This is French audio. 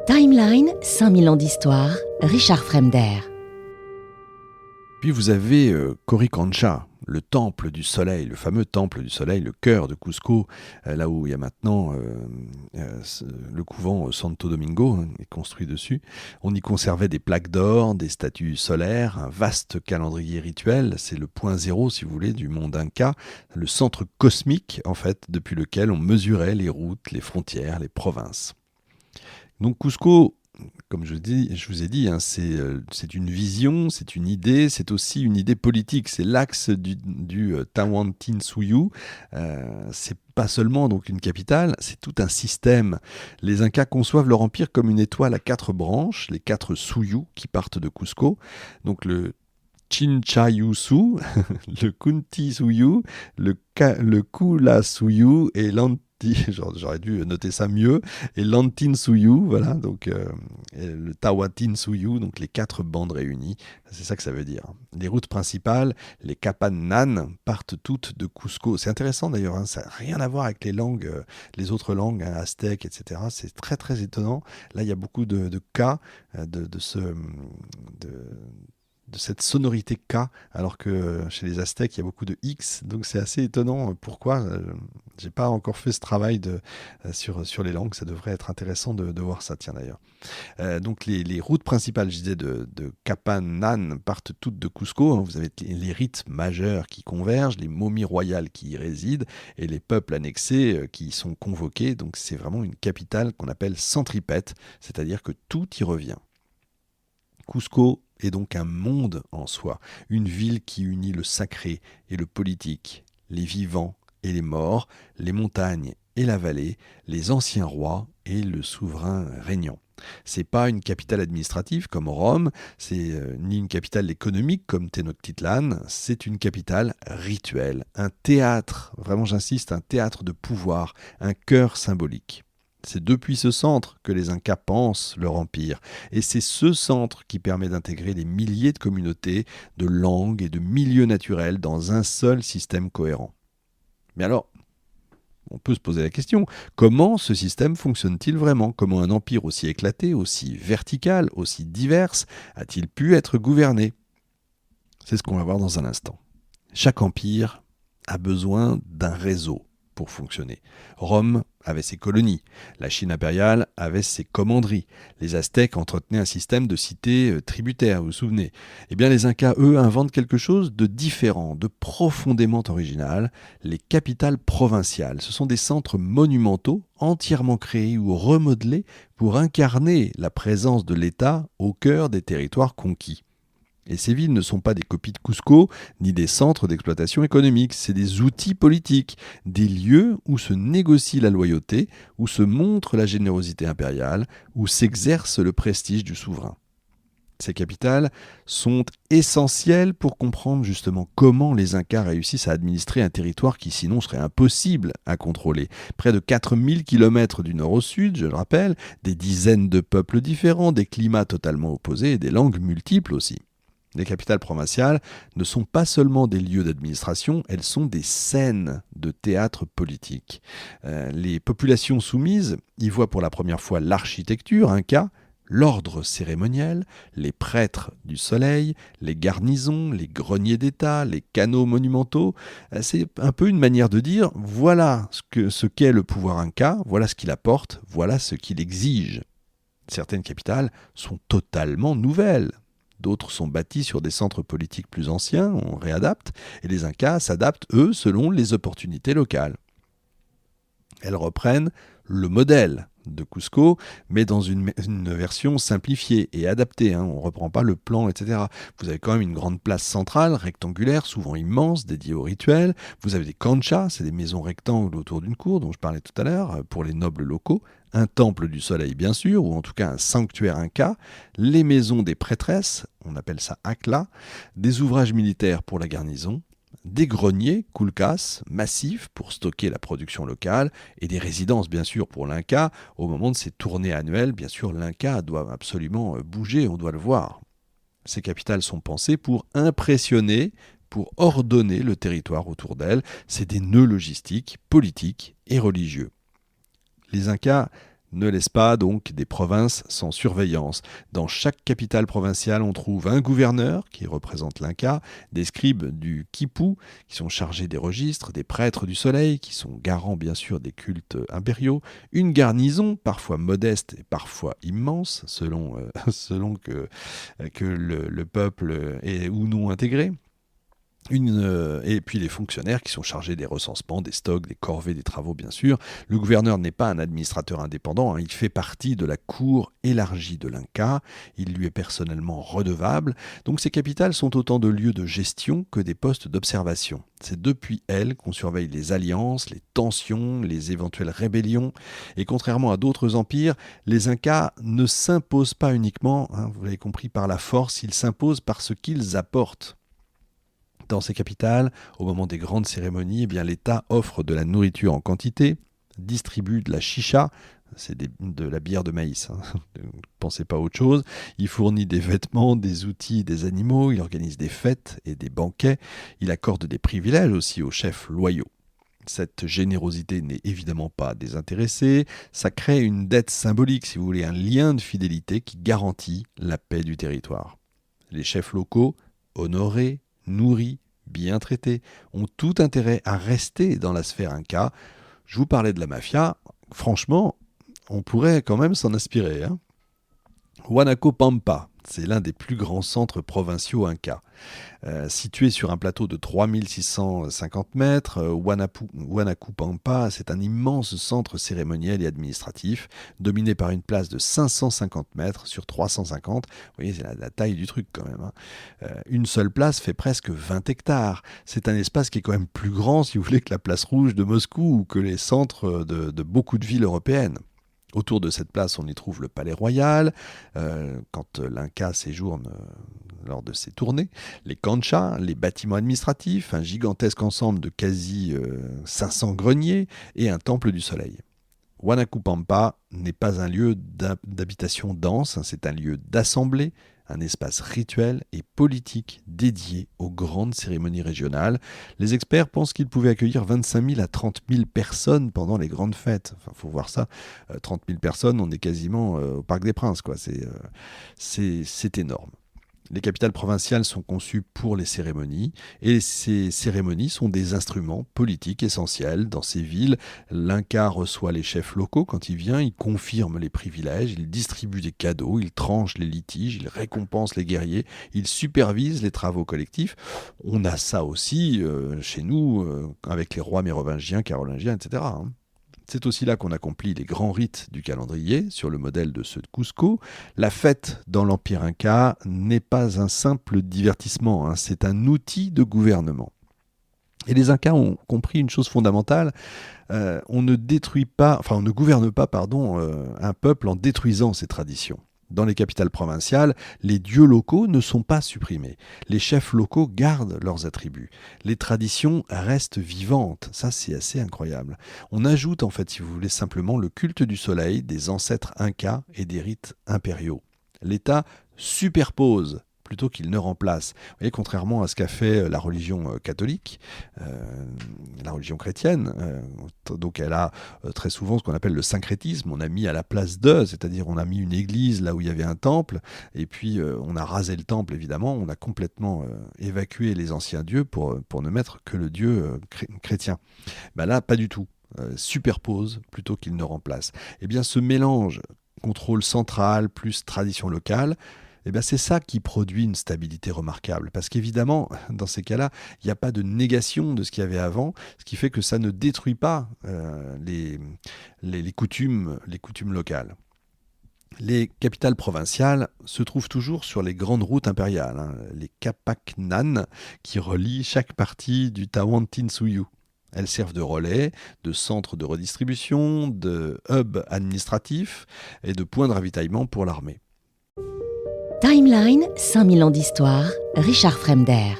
Timeline, 5000 ans d'histoire, Richard Fremder. Puis vous avez Coricancha, le temple du soleil, le fameux temple du soleil, le cœur de Cusco, là où il y a maintenant le couvent Santo Domingo, est construit dessus. On y conservait des plaques d'or, des statues solaires, un vaste calendrier rituel. C'est le point zéro, si vous voulez, du monde Inca, le centre cosmique, en fait, depuis lequel on mesurait les routes, les frontières, les provinces. Donc Cusco, comme je vous ai dit, c'est une vision, c'est une idée, c'est aussi une idée politique. C'est l'axe du Tawantinsuyu. C'est pas seulement donc une capitale, c'est tout un système. Les Incas conçoivent leur empire comme une étoile à 4 branches, les 4 Suyu qui partent de Cusco. Donc le Chinchayusu, le Kuntisuyu, le Kulasuyu et j'aurais dû noter ça mieux, et l'Antinsuyu, voilà, donc le Tawantinsuyu, donc les 4 bandes réunies, c'est ça que ça veut dire. Les routes principales, les Capannan, partent toutes de Cusco. C'est intéressant d'ailleurs, hein, ça n'a rien à voir avec les langues, les autres langues, hein, aztèques, etc. C'est très très étonnant. Là, il y a beaucoup de cas de cette sonorité K, alors que chez les Aztèques, il y a beaucoup de X, donc c'est assez étonnant. Pourquoi j'ai pas encore fait ce travail sur les langues, ça devrait être intéressant de voir ça, tiens d'ailleurs. Donc les routes principales, je disais, de Capannan partent toutes de Cusco, hein. Vous avez les rites majeurs qui convergent, les momies royales qui y résident, et les peuples annexés qui y sont convoqués, donc c'est vraiment une capitale qu'on appelle centripète, c'est-à-dire que tout y revient. Cusco est donc un monde en soi, une ville qui unit le sacré et le politique, les vivants et les morts, les montagnes et la vallée, les anciens rois et le souverain régnant. C'est pas une capitale administrative comme Rome, c'est ni une capitale économique comme Tenochtitlan, c'est une capitale rituelle, un théâtre, vraiment j'insiste, un théâtre de pouvoir, un cœur symbolique. C'est depuis ce centre que les Incas pensent leur empire. Et c'est ce centre qui permet d'intégrer des milliers de communautés, de langues et de milieux naturels dans un seul système cohérent. Mais alors, on peut se poser la question, comment ce système fonctionne-t-il vraiment ? Comment un empire aussi éclaté, aussi vertical, aussi divers, a-t-il pu être gouverné ? C'est ce qu'on va voir dans un instant. Chaque empire a besoin d'un réseau pour fonctionner. Rome avait ses colonies, la Chine impériale avait ses commanderies, les Aztèques entretenaient un système de cités tributaires, vous vous souvenez ? Eh bien les Incas, eux, inventent quelque chose de différent, de profondément original, les capitales provinciales. Ce sont des centres monumentaux, entièrement créés ou remodelés pour incarner la présence de l'État au cœur des territoires conquis. Et ces villes ne sont pas des copies de Cusco, ni des centres d'exploitation économique, c'est des outils politiques, des lieux où se négocie la loyauté, où se montre la générosité impériale, où s'exerce le prestige du souverain. Ces capitales sont essentielles pour comprendre justement comment les Incas réussissent à administrer un territoire qui sinon serait impossible à contrôler. Près de 4000 km du nord au sud, je le rappelle, des dizaines de peuples différents, des climats totalement opposés et des langues multiples aussi. Les capitales provinciales ne sont pas seulement des lieux d'administration, elles sont des scènes de théâtre politique. Les populations soumises y voient pour la première fois l'architecture inca, l'ordre cérémoniel, les prêtres du soleil, les garnisons, les greniers d'État, les canaux monumentaux. C'est un peu une manière de dire voilà ce qu'est le pouvoir inca, voilà ce qu'il apporte, voilà ce qu'il exige. Certaines capitales sont totalement nouvelles. D'autres sont bâtis sur des centres politiques plus anciens, on réadapte, et les Incas s'adaptent, eux, selon les opportunités locales. Elles reprennent le modèle de Cusco, mais dans une version simplifiée et adaptée. On ne reprend pas le plan, etc. Vous avez quand même une grande place centrale, rectangulaire, souvent immense, dédiée au rituel. Vous avez des canchas, c'est des maisons rectangles autour d'une cour, dont je parlais tout à l'heure, pour les nobles locaux. Un temple du soleil, bien sûr, ou en tout cas un sanctuaire inca. Les maisons des prêtresses, on appelle ça akla. Des ouvrages militaires pour la garnison. Des greniers, kulkas, massifs pour stocker la production locale, et des résidences bien sûr pour l'Inca. Au moment de ses tournées annuelles, bien sûr l'Inca doit absolument bouger, on doit le voir. Ces capitales sont pensées pour impressionner, pour ordonner le territoire autour d'elles. C'est des nœuds logistiques, politiques et religieux. Les Incas ne laisse pas donc des provinces sans surveillance. Dans chaque capitale provinciale, on trouve un gouverneur qui représente l'Inca, des scribes du Quipu qui sont chargés des registres, des prêtres du soleil qui sont garants bien sûr des cultes impériaux, une garnison parfois modeste et parfois immense selon que le peuple est ou non intégré. Et puis les fonctionnaires qui sont chargés des recensements, des stocks, des corvées, des travaux bien sûr. Le gouverneur n'est pas un administrateur indépendant, il fait partie de la cour élargie de l'Inca, il lui est personnellement redevable, donc ces capitales sont autant de lieux de gestion que des postes d'observation. C'est depuis elles qu'on surveille les alliances, les tensions, les éventuelles rébellions, et contrairement à d'autres empires, les Incas ne s'imposent pas uniquement, vous l'avez compris, par la force, ils s'imposent par ce qu'ils apportent. Dans ces capitales, au moment des grandes cérémonies, l'État offre de la nourriture en quantité, distribue de la chicha, c'est de la bière de maïs, ne pensez pas à autre chose. Il fournit des vêtements, des outils, des animaux, il organise des fêtes et des banquets, il accorde des privilèges aussi aux chefs loyaux. Cette générosité n'est évidemment pas désintéressée, ça crée une dette symbolique, si vous voulez, un lien de fidélité qui garantit la paix du territoire. Les chefs locaux, honorés, nourris, bien traités, ont tout intérêt à rester dans la sphère Inca. Je vous parlais de la mafia, franchement, on pourrait quand même s'en inspirer. Huanaco Pampa, c'est l'un des plus grands centres provinciaux Incas. Situé sur un plateau de 3650 mètres, Huanaco Pampa, c'est un immense centre cérémoniel et administratif, dominé par une place de 550 mètres sur 350. Vous voyez, c'est la taille du truc quand même. Une seule place fait presque 20 hectares. C'est un espace qui est quand même plus grand, si vous voulez, que la place rouge de Moscou ou que les centres de beaucoup de villes européennes. Autour de cette place, on y trouve le palais royal, quand l'Inca séjourne lors de ses tournées, les canchas, les bâtiments administratifs, un gigantesque ensemble de quasi 500 greniers et un temple du soleil. Huanaco Pampa n'est pas un lieu d'habitation dense, c'est un lieu d'assemblée, un espace rituel et politique dédié aux grandes cérémonies régionales. Les experts pensent qu'il pouvait accueillir 25 000 à 30 000 personnes pendant les grandes fêtes. Enfin, faut voir ça. 30 000 personnes, on est quasiment au Parc des Princes, quoi. C'est énorme. Les capitales provinciales sont conçues pour les cérémonies et ces cérémonies sont des instruments politiques essentiels. Dans ces villes, l'Inca reçoit les chefs locaux quand il vient, il confirme les privilèges, il distribue des cadeaux, il tranche les litiges, il récompense les guerriers, il supervise les travaux collectifs. On a ça aussi chez nous avec les rois mérovingiens, carolingiens, etc. C'est aussi là qu'on accomplit les grands rites du calendrier, sur le modèle de ceux de Cusco. La fête dans l'Empire Inca n'est pas un simple divertissement, c'est un outil de gouvernement. Et les Incas ont compris une chose fondamentale, on ne gouverne pas, un peuple en détruisant ses traditions. Dans les capitales provinciales, les dieux locaux ne sont pas supprimés. Les chefs locaux gardent leurs attributs. Les traditions restent vivantes. Ça, c'est assez incroyable. On ajoute, en fait, si vous voulez, simplement le culte du soleil, des ancêtres incas et des rites impériaux. L'État superpose plutôt qu'il ne remplace. Vous voyez, contrairement à ce qu'a fait la religion catholique, la religion chrétienne, donc elle a très souvent ce qu'on appelle le syncrétisme, on a mis à la place de, c'est-à-dire on a mis une église là où il y avait un temple, et puis on a rasé le temple évidemment, on a complètement évacué les anciens dieux pour ne mettre que le dieu chrétien. Là, pas du tout. Superpose plutôt qu'il ne remplace. Eh bien, ce mélange contrôle central plus tradition locale, c'est ça qui produit une stabilité remarquable. Parce qu'évidemment, dans ces cas-là, il n'y a pas de négation de ce qu'il y avait avant, ce qui fait que ça ne détruit pas les coutumes locales. Les capitales provinciales se trouvent toujours sur les grandes routes impériales, les Capacnan, qui relient chaque partie du Tawantinsuyu. Elles servent de relais, de centre de redistribution, de hub administratif et de point de ravitaillement pour l'armée. Timeline, 5000 ans d'histoire, Richard Fremder.